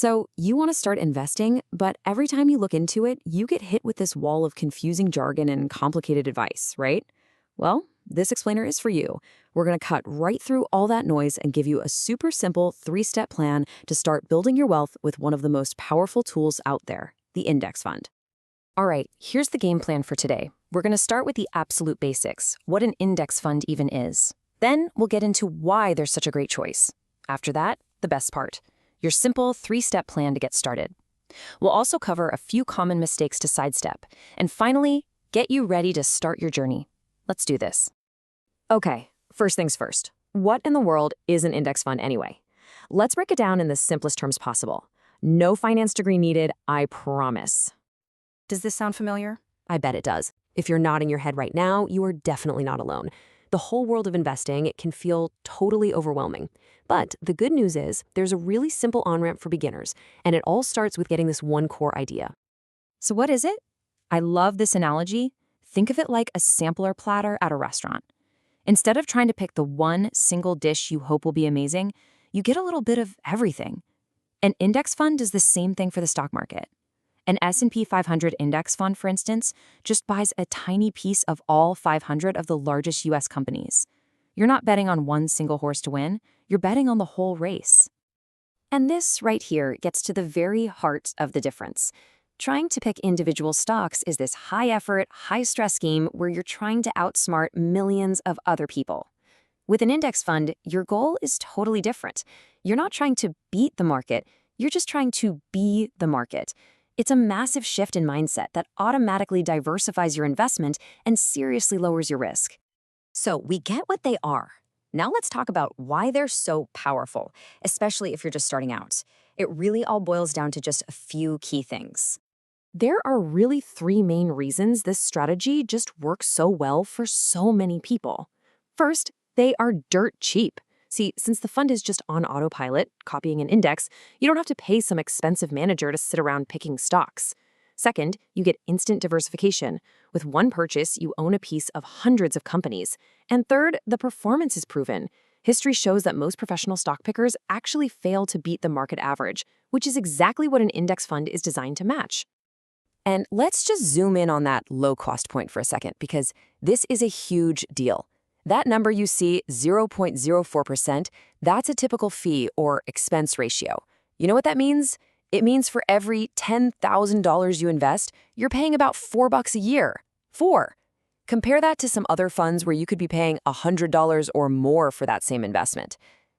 So you want to start investing, but every time you look into it, you get hit with this wall of confusing jargon and complicated advice, right? Well, this explainer is for you. We're going to cut right through all that noise and give you a super simple 3-step plan to start building your wealth with one of the most powerful tools out there, the index fund. All right, here's the game plan for today. We're going to start with the absolute basics, what an index fund even is. Then we'll get into why there's such a great choice. After that, the best part, your simple 3-step plan to get started. We'll also cover a few common mistakes to sidestep. And finally, get you ready to start your journey. Let's do this. Okay, first things first. What in the world is an index fund anyway? Let's break it down in the simplest terms possible. No finance degree needed, I promise. Does this sound familiar? I bet it does. If you're nodding your head right now, you are definitely not alone. The whole world of investing, it can feel totally overwhelming. But the good news is there's a really simple on-ramp for beginners, and it all starts with getting this one core idea. So what is it? I love this analogy. Think of it like a sampler platter at a restaurant. Instead of trying to pick the one single dish you hope will be amazing, you get a little bit of everything. An index fund does the same thing for the stock market. An S&P 500 index fund, for instance, just buys a tiny piece of all 500 of the largest U.S. companies. You're not betting on one single horse to win, you're betting on the whole race. And this right here gets to the very heart of the difference. Trying to pick individual stocks is this high-effort, high-stress game where you're trying to outsmart millions of other people. With an index fund, your goal is totally different. You're not trying to beat the market, you're just trying to be the market. It's a massive shift in mindset that automatically diversifies your investment and seriously lowers your risk. So we get what they are. Now let's talk about why they're so powerful, especially if you're just starting out. It really all boils down to just a few key things. There are really 3 main reasons this strategy just works so well for so many people. First, they are dirt cheap. See, since the fund is just on autopilot, copying an index, you don't have to pay some expensive manager to sit around picking stocks. Second, you get instant diversification. With one purchase, you own a piece of hundreds of companies. And third, the performance is proven. History shows that most professional stock pickers actually fail to beat the market average, which is exactly what an index fund is designed to match. And let's just zoom in on that low-cost point for a second, because this is a huge deal. That number you see, 0.04%, that's a typical fee or expense ratio. You know what that means? It means for every $10,000 you invest, you're paying about $4 a year. 4. Compare that to some other funds where you could be paying $100 or more for that same investment.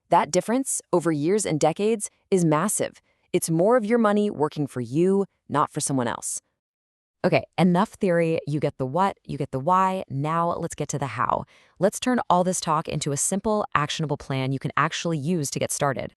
That difference, over years and decades, is massive. It's more of your money working for you, not for someone else. Okay, enough theory. You get the what, you get the why. Now let's get to the how. Let's turn all this talk into a simple, actionable plan you can actually use to get started.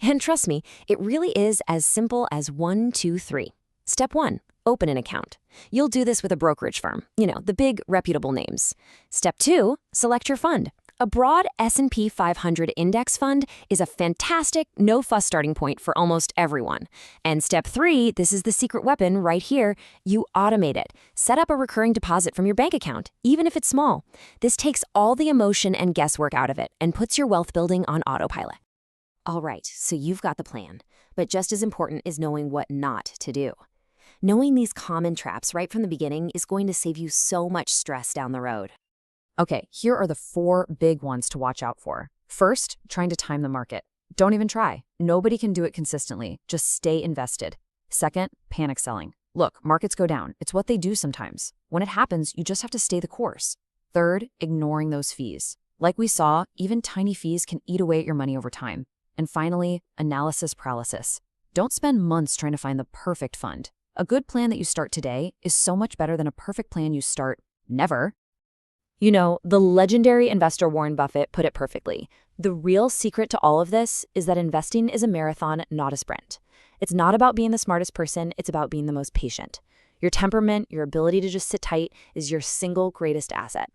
And trust me, it really is as simple as 1, 2, 3. Step 1, open an account. You'll do this with a brokerage firm, the big reputable names. Step 2, select your fund. A broad S&P 500 index fund is a fantastic, no-fuss starting point for almost everyone. And step 3, this is the secret weapon right here, you automate it. Set up a recurring deposit from your bank account, even if it's small. This takes all the emotion and guesswork out of it and puts your wealth building on autopilot. All right, so you've got the plan, but just as important is knowing what not to do. Knowing these common traps right from the beginning is going to save you so much stress down the road. Okay, here are the 4 big ones to watch out for. First, trying to time the market. Don't even try. Nobody can do it consistently. Just stay invested. Second, panic selling. Look, markets go down. It's what they do sometimes. When it happens, you just have to stay the course. Third, ignoring those fees. Like we saw, even tiny fees can eat away at your money over time. And finally, analysis paralysis. Don't spend months trying to find the perfect fund. A good plan that you start today is so much better than a perfect plan you start never. The legendary investor Warren Buffett put it perfectly. The real secret to all of this is that investing is a marathon, not a sprint. It's not about being the smartest person, it's about being the most patient. Your temperament, your ability to just sit tight is your single greatest asset.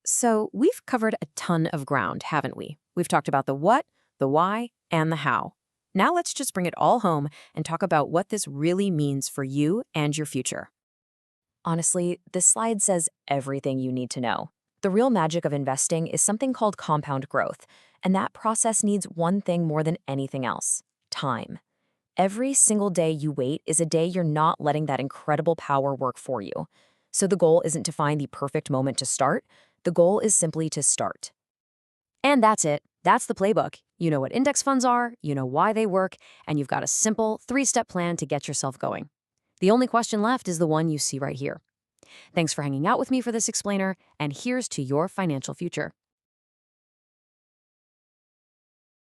So we've covered a ton of ground, haven't we? We've talked about the what, the why, and the how. Now let's just bring it all home and talk about what this really means for you and your future. Honestly, this slide says everything you need to know. The real magic of investing is something called compound growth, and that process needs one thing more than anything else: time. Every single day you wait is a day you're not letting that incredible power work for you. So the goal isn't to find the perfect moment to start. The goal is simply to start. And that's it. That's the playbook. You know what index funds are, you know why they work, and you've got a simple 3-step plan to get yourself going. The only question left is the one you see right here. Thanks for hanging out with me for this explainer, and here's to your financial future.